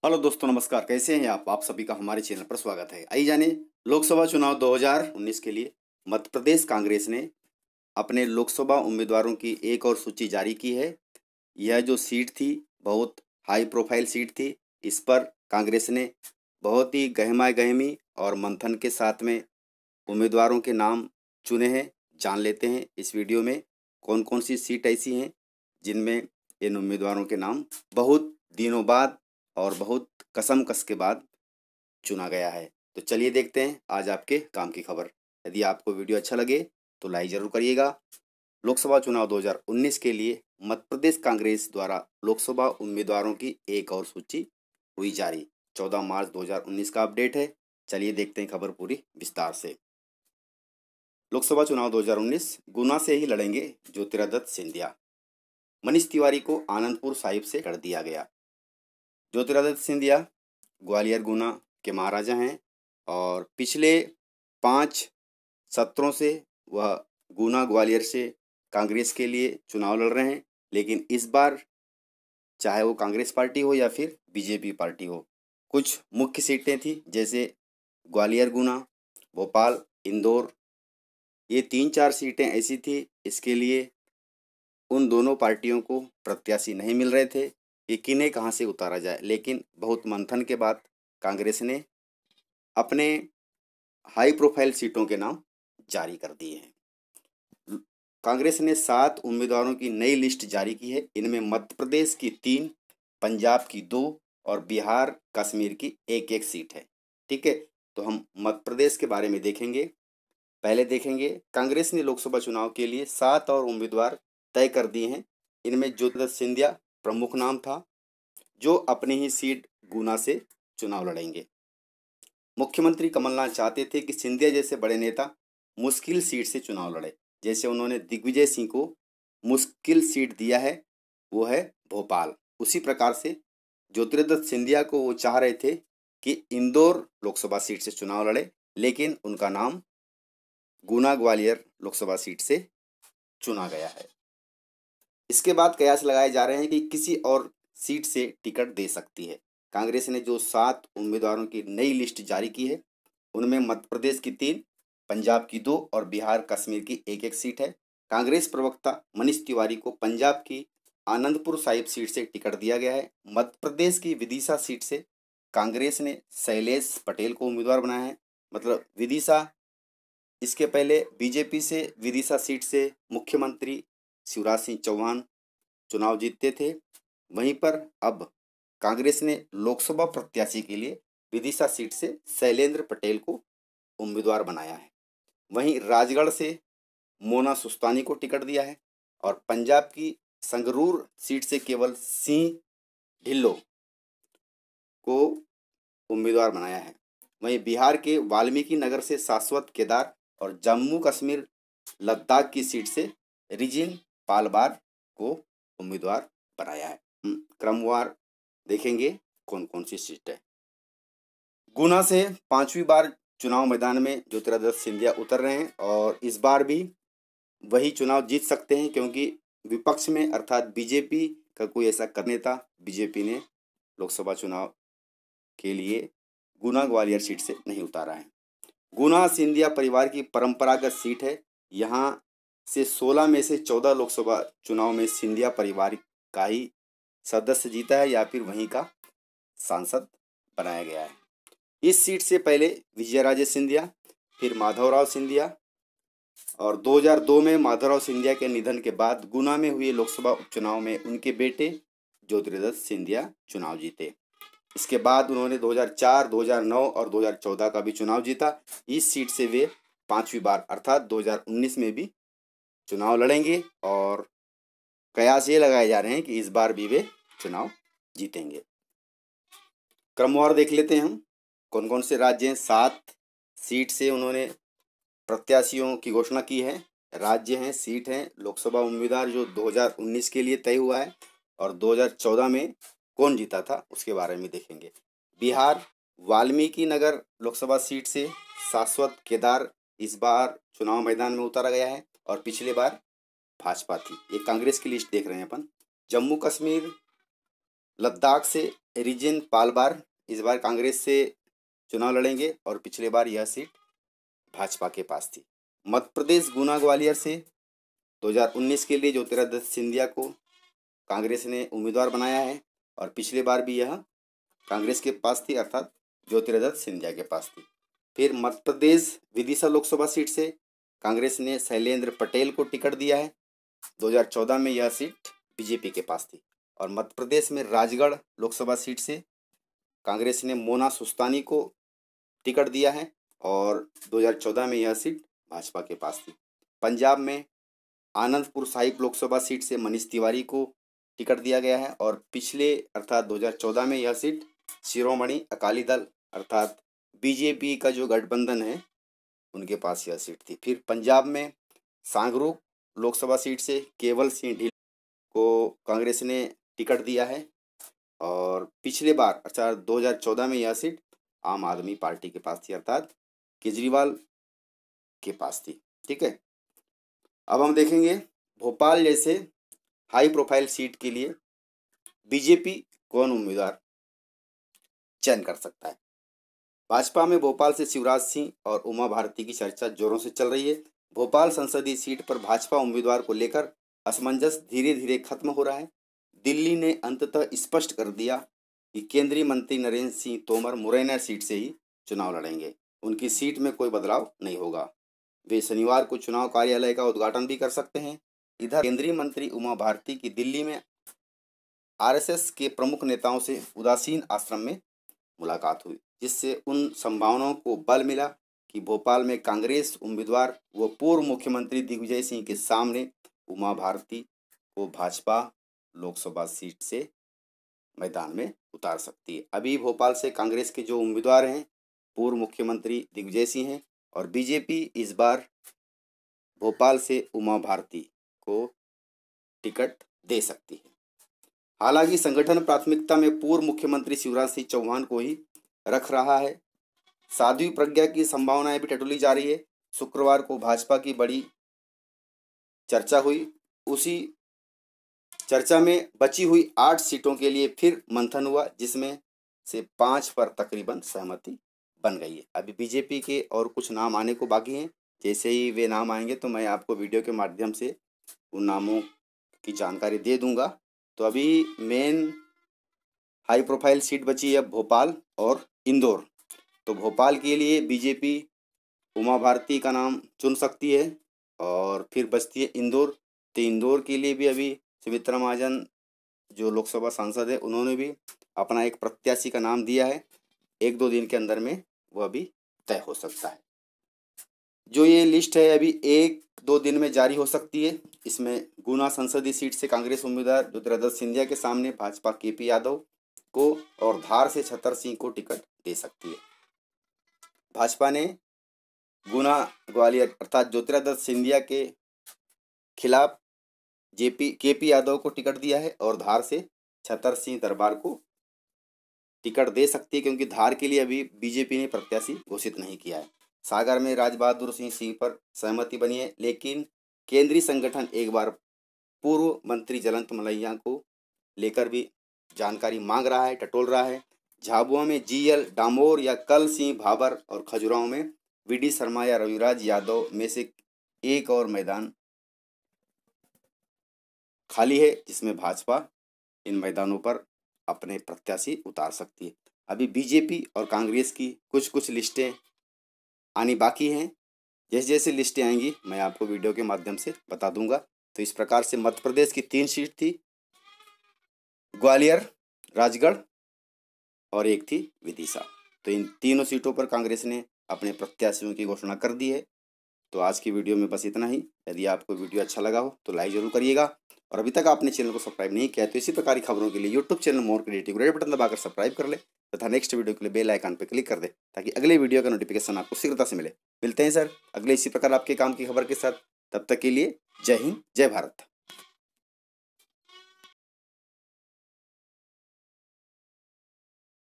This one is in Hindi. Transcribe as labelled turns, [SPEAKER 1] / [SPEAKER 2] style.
[SPEAKER 1] हेलो दोस्तों, नमस्कार। कैसे हैं आप सभी का हमारे चैनल पर स्वागत है। आइए जाने लोकसभा चुनाव 2019 के लिए मध्य प्रदेश कांग्रेस ने अपने लोकसभा उम्मीदवारों की एक और सूची जारी की है। यह जो सीट थी बहुत हाई प्रोफाइल सीट थी। इस पर कांग्रेस ने बहुत ही गहमा गहमी और मंथन के साथ में उम्मीदवारों के नाम चुने हैं। जान लेते हैं इस वीडियो में कौन कौन सी सीट ऐसी हैं जिनमें इन उम्मीदवारों के नाम बहुत दिनों बाद और बहुत कसम कस के बाद चुना गया है। तो चलिए देखते हैं आज आपके काम की खबर। यदि आपको वीडियो अच्छा लगे तो लाइक जरूर करिएगा। लोकसभा चुनाव 2019 के लिए मध्य प्रदेश कांग्रेस द्वारा लोकसभा उम्मीदवारों की एक और सूची हुई जारी। 14 मार्च 2019 का अपडेट है। चलिए देखते हैं खबर पूरी विस्तार से। लोकसभा चुनाव 2019 गुना से ही लड़ेंगे ज्योतिरादित्य सिंधिया। मनीष तिवारी को आनंदपुर साहिब से कर दिया गया। ज्योतिरादित्य सिंधिया ग्वालियर गुना के महाराजा हैं और पिछले 5 सत्रों से वह गुना ग्वालियर से कांग्रेस के लिए चुनाव लड़ रहे हैं। लेकिन इस बार चाहे वो कांग्रेस पार्टी हो या फिर बीजेपी पार्टी हो, कुछ मुख्य सीटें थी जैसे ग्वालियर गुना, भोपाल, इंदौर। ये 3-4 सीटें ऐसी थी इसके लिए उन दोनों पार्टियों को प्रत्याशी नहीं मिल रहे थे कि किन्हें कहाँ से उतारा जाए। लेकिन बहुत मंथन के बाद कांग्रेस ने अपने हाई प्रोफाइल सीटों के नाम जारी कर दिए हैं। कांग्रेस ने 7 उम्मीदवारों की नई लिस्ट जारी की है। इनमें मध्य प्रदेश की 3, पंजाब की 2 और बिहार कश्मीर की एक एक सीट है। ठीक है, तो हम मध्य प्रदेश के बारे में देखेंगे। पहले देखेंगे कांग्रेस ने लोकसभा चुनाव के लिए 7 और उम्मीदवार तय कर दिए हैं। इनमें ज्योतिरादित्य सिंधिया प्रमुख नाम था जो अपनी ही सीट गुना से चुनाव लड़ेंगे। मुख्यमंत्री कमलनाथ चाहते थे कि सिंधिया जैसे बड़े नेता मुश्किल सीट से चुनाव लड़े। जैसे उन्होंने दिग्विजय सिंह को मुश्किल सीट दिया है, वो है भोपाल। उसी प्रकार से ज्योतिरादित्य सिंधिया को वो चाह रहे थे कि इंदौर लोकसभा सीट से चुनाव लड़े, लेकिन उनका नाम गुना ग्वालियर लोकसभा सीट से चुना गया है। इसके बाद कयास लगाए जा रहे हैं कि किसी और सीट से टिकट दे सकती है। कांग्रेस ने जो 7 उम्मीदवारों की नई लिस्ट जारी की है उनमें मध्य प्रदेश की 3, पंजाब की 2 और बिहार कश्मीर की एक एक सीट है। कांग्रेस प्रवक्ता मनीष तिवारी को पंजाब की आनंदपुर साहिब सीट से टिकट दिया गया है। मध्य प्रदेश की विदिशा सीट से कांग्रेस ने शैलेश पटेल को उम्मीदवार बनाया है। मतलब विदिशा, इसके पहले बीजेपी से विदिशा सीट से मुख्यमंत्री शिवराज सिंह चौहान चुनाव जीतते थे। वहीं पर अब कांग्रेस ने लोकसभा प्रत्याशी के लिए विदिशा सीट से शैलेंद्र पटेल को उम्मीदवार बनाया है। वहीं राजगढ़ से मोना सुस्तानी को टिकट दिया है और पंजाब की संगरूर सीट से केवल सिंह ढिल्लो को उम्मीदवार बनाया है। वहीं बिहार के वाल्मीकि नगर से शाश्वत केदार और जम्मू कश्मीर लद्दाख की सीट से रिजिन पालबार को उम्मीदवार बनाया है। क्रमवार देखेंगे कौन कौन सी सीट है। गुना से 5वीं बार चुनाव मैदान में ज्योतिरादित्य सिंधिया उतर रहे हैं और इस बार भी वही चुनाव जीत सकते हैं, क्योंकि विपक्ष में अर्थात बीजेपी का कोई ऐसा कर नेता बीजेपी ने लोकसभा चुनाव के लिए गुना ग्वालियर सीट से नहीं उतारा है। गुना सिंधिया परिवार की परंपरागत सीट है। यहाँ से 16 में से 14 लोकसभा चुनाव में सिंधिया परिवार का ही सदस्य जीता है या फिर वहीं का सांसद बनाया गया है। इस सीट से पहले विजयराजे सिंधिया, फिर माधवराव सिंधिया और 2002 में माधवराव सिंधिया के निधन के बाद गुना में हुए लोकसभा उपचुनाव में उनके बेटे ज्योतिरादित्य सिंधिया चुनाव जीते। इसके बाद उन्होंने 2004, 2009 और 2014 का भी चुनाव जीता। इस सीट से वे 5वीं बार अर्थात 2019 में भी चुनाव लड़ेंगे और कयास ये लगाए जा रहे हैं कि इस बार भी वे चुनाव जीतेंगे। क्रमवार देख लेते हैं हम कौन कौन से राज्य हैं। 7 सीट से उन्होंने प्रत्याशियों की घोषणा की है। राज्य हैं, सीट हैं, लोकसभा उम्मीदवार जो 2019 के लिए तय हुआ है और 2014 में कौन जीता था उसके बारे में देखेंगे। बिहार वाल्मीकि नगर लोकसभा सीट से शाश्वत केदार इस बार चुनाव मैदान में उतारा गया है और पिछले बार भाजपा थी। ये कांग्रेस की लिस्ट देख रहे हैं अपन। जम्मू कश्मीर लद्दाख से रीजन पालबार इस बार कांग्रेस से चुनाव लड़ेंगे और पिछले बार यह सीट भाजपा के पास थी। मध्य प्रदेश गुना ग्वालियर से 2019 के लिए ज्योतिरादित्य सिंधिया को कांग्रेस ने उम्मीदवार बनाया है और पिछले बार भी यह कांग्रेस के पास थी, अर्थात ज्योतिरादित्य सिंधिया के पास थी। फिर मध्य प्रदेश विदिशा लोकसभा सीट से कांग्रेस ने शैलेंद्र पटेल को टिकट दिया है। 2014 में यह सीट बीजेपी के पास थी। और मध्य प्रदेश में राजगढ़ लोकसभा सीट से कांग्रेस ने मोना सुस्तानी को टिकट दिया है और 2014 में यह सीट भाजपा के पास थी। पंजाब में आनंदपुर साहिब लोकसभा सीट से मनीष तिवारी को टिकट दिया गया है और पिछले अर्थात 2014 में यह सीट शिरोमणि अकाली दल अर्थात बीजेपी का जो गठबंधन है उनके पास यह सीट थी। फिर पंजाब में सांगरू लोकसभा सीट से केवल सिंह ढिल्लों को कांग्रेस ने टिकट दिया है और पिछले बार अर्थात 2014 में यह सीट आम आदमी पार्टी के पास थी, अर्थात केजरीवाल के पास थी। ठीक है, अब हम देखेंगे भोपाल जैसे हाई प्रोफाइल सीट के लिए बीजेपी कौन उम्मीदवार चयन कर सकता है। भाजपा में भोपाल से शिवराज सिंह और उमा भारती की चर्चा जोरों से चल रही है। भोपाल संसदीय सीट पर भाजपा उम्मीदवार को लेकर असमंजस धीरे धीरे खत्म हो रहा है। दिल्ली ने अंततः स्पष्ट कर दिया कि केंद्रीय मंत्री नरेंद्र सिंह तोमर मुरैना सीट से ही चुनाव लड़ेंगे। उनकी सीट में कोई बदलाव नहीं होगा। वे शनिवार को चुनाव कार्यालय का उद्घाटन भी कर सकते हैं। इधर केंद्रीय मंत्री उमा भारती की दिल्ली में आरएसएस के प्रमुख नेताओं से उदासीन आश्रम में मुलाकात हुई, जिससे उन संभावनाओं को बल मिला कि भोपाल में कांग्रेस उम्मीदवार व पूर्व मुख्यमंत्री दिग्विजय सिंह के सामने उमा भारती को भाजपा लोकसभा सीट से मैदान में उतार सकती है। अभी भोपाल से कांग्रेस के जो उम्मीदवार हैं पूर्व मुख्यमंत्री दिग्विजय सिंह हैं और बीजेपी इस बार भोपाल से उमा भारती को टिकट दे सकती है। हालांकि संगठन प्राथमिकता में पूर्व मुख्यमंत्री शिवराज सिंह चौहान को ही रख रहा है। साध्वी प्रज्ञा की संभावनाएं भी टटोली जा रही है। शुक्रवार को भाजपा की बड़ी चर्चा हुई। उसी चर्चा में बची हुई 8 सीटों के लिए फिर मंथन हुआ, जिसमें से 5 पर तकरीबन सहमति बन गई है। अभी बीजेपी के और कुछ नाम आने को बाकी हैं। जैसे ही वे नाम आएंगे तो मैं आपको वीडियो के माध्यम से उन नामों की जानकारी दे दूंगा। तो अभी मेन हाई प्रोफाइल सीट बची है भोपाल और इंदौर। तो भोपाल के लिए बीजेपी उमा भारती का नाम चुन सकती है और फिर बचती है इंदौर। तो इंदौर के लिए भी अभी सुमित्रा महाजन जो लोकसभा सांसद है उन्होंने भी अपना एक प्रत्याशी का नाम दिया है। 1-2 दिन के अंदर में वह भी तय हो सकता है। जो ये लिस्ट है अभी 1-2 दिन में जारी हो सकती है। इसमें गुना संसदीय सीट से कांग्रेस उम्मीदवार ज्योतिरादित्य सिंधिया के सामने भाजपा केपी यादव को और धार से छतर सिंह को टिकट दे सकती है। भाजपा ने गुना ग्वालियर अर्थात ज्योतिरादित्य सिंधिया के खिलाफ केपी यादव को टिकट दिया है और धार से छतर सिंह दरबार को टिकट दे सकती है, क्योंकि धार के लिए अभी बीजेपी ने प्रत्याशी घोषित नहीं किया है। सागर में राजबहादुर सिंह पर सहमति बनी है, लेकिन केंद्रीय संगठन एक बार पूर्व मंत्री जयंत मलैया को लेकर भी जानकारी मांग रहा है, टटोल रहा है। झाबुआ में जीएल डामोर या कल सिंह भाबर और खजुराहो में वीडी शर्मा या रविराज यादव में से एक और मैदान खाली है, जिसमें भाजपा इन मैदानों पर अपने प्रत्याशी उतार सकती है। अभी बीजेपी और कांग्रेस की कुछ लिस्टें आनी बाकी हैं। जैसे जैसे लिस्टें आएंगी मैं आपको वीडियो के माध्यम से बता दूंगा। तो इस प्रकार से मध्य प्रदेश की 3 सीट थी, ग्वालियर, राजगढ़ और एक थी विदिशा। तो इन तीनों सीटों पर कांग्रेस ने अपने प्रत्याशियों की घोषणा कर दी है। तो आज की वीडियो में बस इतना ही। यदि आपको वीडियो अच्छा लगा हो तो लाइक जरूर करिएगा और अभी तक आपने चैनल को सब्सक्राइब नहीं किया तो इसी प्रकार की खबरों के लिए YouTube channel more creative red button दबाकर सब्सक्राइब कर ले तथा नेक्स्ट वीडियो के लिए बेल आइकन पर क्लिक कर दे, ताकि अगले वीडियो का नोटिफिकेशन आपको शीघ्रता से मिले। मिलते हैं सर अगले इसी प्रकार आपके काम की खबर के साथ। तब तक के लिए जय हिंद, जय भारत।